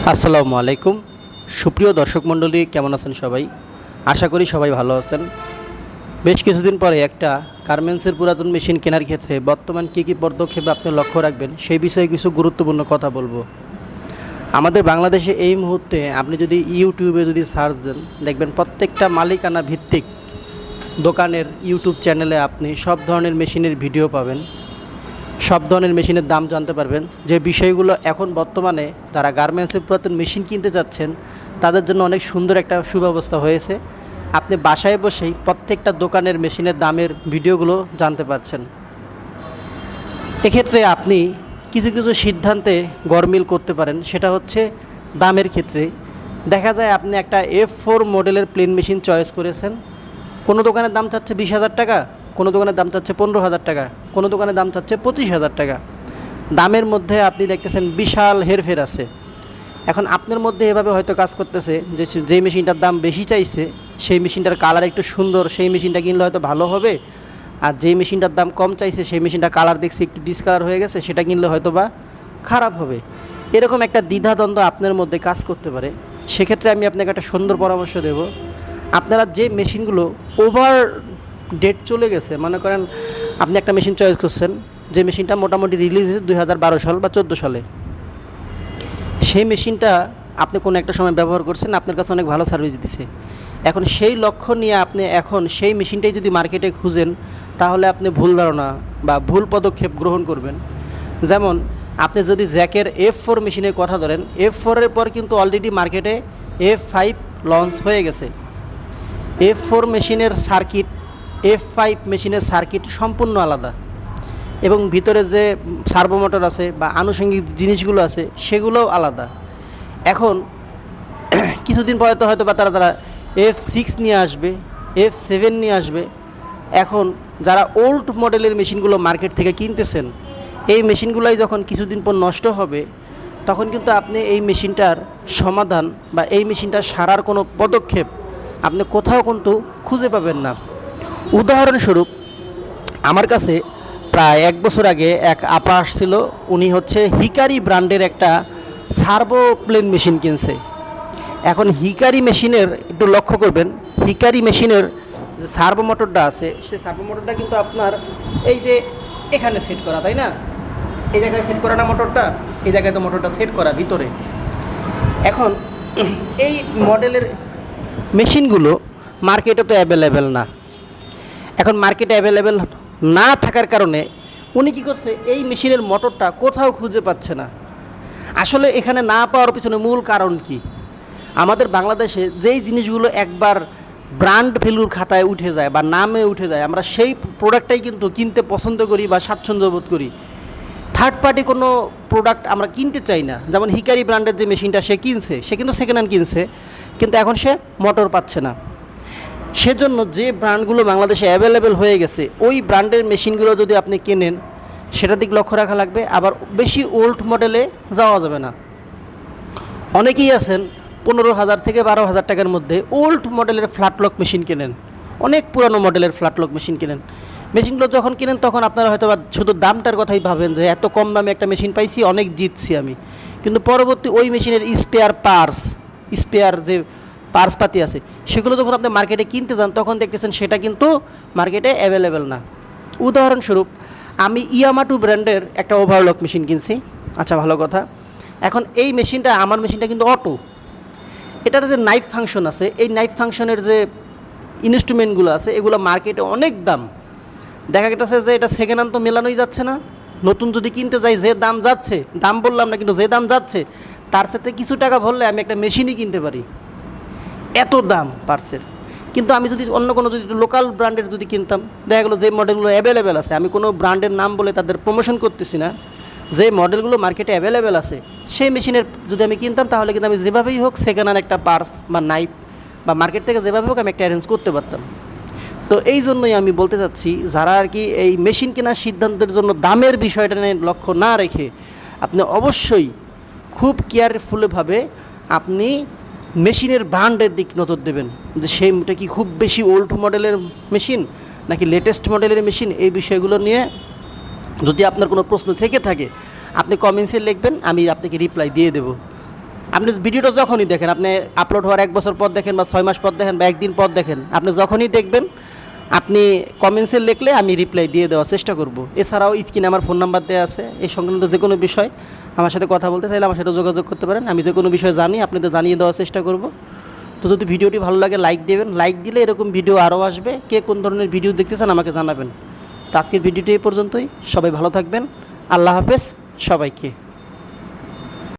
আসসালামু আলাইকুম। সুপ্রিয় দর্শক মণ্ডলী, কেমন আছেন সবাই? আশা করি সবাই ভালো আছেন। বেশ কিছুদিন পরে একটা গার্মেন্টসের পুরাতন মেশিন কেনার ক্ষেত্রে বর্তমান কী কী পদক্ষেপ আপনি লক্ষ্য রাখবেন সেই বিষয়ে কিছু গুরুত্বপূর্ণ কথা বলবো। আমাদের বাংলাদেশে এই মুহূর্তে আপনি যদি ইউটিউবে যদি সার্চ দেন, দেখবেন প্রত্যেকটা মালিকানা ভিত্তিক দোকানের ইউটিউব চ্যানেলে আপনি সব ধরনের মেশিনের ভিডিও পাবেন, সব ধরনের মেশিনের দাম জানতে পারবেন। যে বিষয়গুলো এখন বর্তমানে যারা গার্মেন্টসের পুরাতন মেশিন কিনতে যাচ্ছেন তাদের জন্য অনেক সুন্দর একটা সুব্যবস্থা হয়েছে। আপনি বাসায় বসেই প্রত্যেকটা দোকানের মেশিনের দামের ভিডিওগুলো জানতে পারছেন। এক্ষেত্রে আপনি কিছু কিছু সিদ্ধান্তে গরমিল করতে পারেন। সেটা হচ্ছে দামের ক্ষেত্রে দেখা যায় আপনি একটা F4 মডেলের প্লেন মেশিন চয়েস করেছেন, কোনো দোকানের দাম চাচ্ছে 20,000 টাকা, কোনো দোকানের দাম চাচ্ছে 15,000 টাকা, কোনো দোকানের দাম চাচ্ছে 25,000 টাকা। দামের মধ্যে আপনি দেখতেছেন বিশাল হেরফের আছে। এখন আপনার মধ্যে এভাবে হয়তো কাজ করতেছে যে যেই মেশিনটার দাম বেশি চাইছে সেই মেশিনটার কালার একটু সুন্দর, সেই মেশিনটা কিনলে হয়তো ভালো হবে। আর যেই মেশিনটার দাম কম চাইছে সেই মেশিনটা কালার দেখছি একটু ডিসকালার হয়ে গেছে, সেটা কিনলে হয়তো বা খারাপ হবে। এরকম একটা দ্বিধাদ্বন্দ্ব আপনার মধ্যে কাজ করতে পারে। সেক্ষেত্রে আমি আপনাকে একটা সুন্দর পরামর্শ দেব। আপনারা যে মেশিনগুলো ওভার ডেট চলে গেছে, মনে করেন আপনি একটা মেশিন চয়েস করছেন, যে মেশিনটা মোটামুটি রিলিজ হয়েছে 2012 সাল বা 14 সালে, সেই মেশিনটা আপনি কোনো একটা সময় ব্যবহার করছেন, আপনার কাছে অনেক ভালো সার্ভিস দিছে। এখন সেই লক্ষ্য নিয়ে আপনি এখন সেই মেশিনটাই যদি মার্কেটে খুঁজেন, তাহলে আপনি ভুল ধারণা বা ভুল পদক্ষেপ গ্রহণ করবেন। যেমন আপনি যদি জ্যাকের F4 মেশিনের কথা ধরেন, F4-এর পর কিন্তু অলরেডি মার্কেটে F5 লঞ্চ হয়ে গেছে। F4 মেশিনের সার্কিট F5 মেশিনের সার্কিট সম্পূর্ণ আলাদা, এবং ভিতরে যে সার্ভো মোটর আছে বা আনুষঙ্গিক জিনিসগুলো আছে সেগুলোও আলাদা। এখন কিছুদিন পরে তো হয়তো বা তারা F6 নিয়ে আসবে, F7 নিয়ে আসবে। এখন যারা ওল্ড মডেলের মেশিনগুলো মার্কেট থেকে কিনতেছেন, এই মেশিনগুলোই যখন কিছুদিন পর নষ্ট হবে, তখন কিন্তু আপনি এই মেশিনটার সমাধান বা এই মেশিনটা সারার কোনো পদক্ষেপ আপনি কোথাও কিন্তু খুঁজে পাবেন না। উদাহরণস্বরূপ, আমার কাছে প্রায় 1 বছর আগে এক আপা আসছিল। উনি হচ্ছে হিকারি ব্র্যান্ডের একটা সার্ভো প্লেন মেশিন কিনছে। এখন হিকারি মেশিনের একটু লক্ষ্য করবেন, হিকারি মেশিনের যে সার্ভো মোটরটা আছে, সেই সার্ভো মোটরটা কিন্তু আপনার এই যে এখানে সেট করা, তাই না? এই জায়গায় সেট করা না মোটরটা, এই জায়গায় তো মোটরটা সেট করা ভিতরে। এখন এই মডেলের মেশিনগুলো মার্কেটে তো অ্যাভেলেবেল না। এখন মার্কেটে অ্যাভেলেবেল না থাকার কারণে উনি কী করছে, এই মেশিনের মোটরটা কোথাও খুঁজে পাচ্ছে না। আসলে এখানে না পাওয়ার পিছনে মূল কারণ কি? আমাদের বাংলাদেশে যেই জিনিসগুলো একবার ব্র্যান্ড ভ্যালুর খাতায় উঠে যায় বা নামে উঠে যায়, আমরা সেই প্রোডাক্টটাই কিন্তু কিনতে পছন্দ করি বা স্বাচ্ছন্দ্য বোধ করি। থার্ড পার্টি কোনো প্রোডাক্ট আমরা কিনতে চাই না। যেমন হিকারি ব্র্যান্ডের যে মেশিনটা সে কিনছে, সে কিন্তু সেকেন্ড হ্যান্ড কিনছে, কিন্তু এখন সে মোটর পাচ্ছে না। সেজন্য যে ব্র্যান্ডগুলো বাংলাদেশে অ্যাভেলেবেল হয়ে গেছে, ওই ব্র্যান্ডের মেশিনগুলো যদি আপনি কেনেন, সেটার দিক লক্ষ্য রাখা লাগবে। আবার বেশি ওল্ড মডেলে যাওয়া যাবে না। অনেকেই আছেন 15,000 থেকে 12,000 টাকার মধ্যে ওল্ড মডেলের ফ্ল্যাটলক মেশিন কেনেন, অনেক পুরানো মডেলের ফ্ল্যাটলক মেশিন কেনেন। মেশিনগুলো যখন কেনেন তখন আপনারা হয়তো বা শুধু দামটার কথাই ভাবেন যে এত কম দামে একটা মেশিন পাইছি, অনেক জিতছি আমি। কিন্তু পরবর্তী ওই মেশিনের স্পেয়ার যে পার্সপাতি আছে, সেগুলো যখন আপনি মার্কেটে কিনতে যান, তখন দেখতেছেন সেটা কিন্তু মার্কেটে অ্যাভেলেবেল না। উদাহরণস্বরূপ, আমি ইয়ামাটু ব্র্যান্ডের একটা ওভারলক মেশিন কিনছি। আচ্ছা, ভালো কথা। এখন এই মেশিনটা, আমার মেশিনটা কিন্তু অটো। এটার যে নাইফ ফাংশন আছে, এই নাইফ ফাংশনের যে ইনস্ট্রুমেন্টগুলো আছে, এগুলো মার্কেটে অনেক দাম। দেখা গেছে যে এটা সেকেন্ড হ্যান্ড তো মেলানোই যাচ্ছে না। নতুন যদি কিনতে যাই, যে দাম যাচ্ছে, দাম বললাম না কিন্তু যে দাম যাচ্ছে, তার সাথে কিছু টাকা ভরলে আমি একটা মেশিনই কিনতে পারি, এত দাম পার্সের। কিন্তু আমি যদি অন্য কোনো যদি লোকাল ব্র্যান্ডের যদি কিনতাম, দেখা গেলো যে মডেলগুলো অ্যাভেলেবেল আছে, আমি কোনো ব্র্যান্ডের নাম বলে তাদের প্রমোশন করতেছি না, যে মডেলগুলো মার্কেটে অ্যাভেলেবেল আছে সেই মেশিনের যদি আমি কিনতাম, তাহলে কিন্তু আমি যেভাবেই হোক সেকেন্ড হ্যান্ড একটা পার্স বা নাইফ বা মার্কেট থেকে যেভাবে হোক আমি একটা অ্যারেঞ্জ করতে পারতাম। তো এই জন্যই আমি বলতে চাচ্ছি, যারা আর কি এই মেশিন কেনার সিদ্ধান্তের জন্য দামের বিষয়টা নিয়ে লক্ষ্য না রেখে, আপনি অবশ্যই খুব কেয়ারফুলভাবে আপনি মেশিনের ব্র্যান্ডের দিক নজর দেবেন, যে সেইটা কি খুব বেশি ওল্ড মডেলের মেশিন নাকি লেটেস্ট মডেলের মেশিন। এই বিষয়গুলো নিয়ে যদি আপনার কোনো প্রশ্ন থেকে থাকে, আপনি কমেন্টসে লিখবেন, আমি আপনাকে রিপ্লাই দিয়ে দেব। আপনি ভিডিওটা যখনই দেখেন, আপনি আপলোড হওয়ার 1 বছর পর দেখেন বা 6 মাস পর দেখেন বা 1 দিন পর দেখেন, আপনি যখনই দেখবেন আপনি কমেন্টসে লিখলে আমি রিপ্লাই দিয়ে দেওয়ার চেষ্টা করব। এছাড়াও স্ক্রিনে আমার ফোন নাম্বার দেওয়া আছে, এই সংক্রান্ত যে কোনো বিষয় আমার সাথে কথা বলতে চাইলে আমার সাথে যোগাযোগ করতে পারেন। আমি যে কোনো বিষয় জানি আপনাদের জানিয়ে দেওয়ার চেষ্টা করব। তো যদি ভিডিওটি ভালো লাগে লাইক দেবেন, লাইক দিলে এরকম ভিডিও আরও আসবে। কে কোন ধরনের ভিডিও দেখতে চান আমাকে জানাবেন। তো আজকের ভিডিওটি এই পর্যন্তই, সবাই ভালো থাকবেন, আল্লাহ হাফেজ সবাইকে।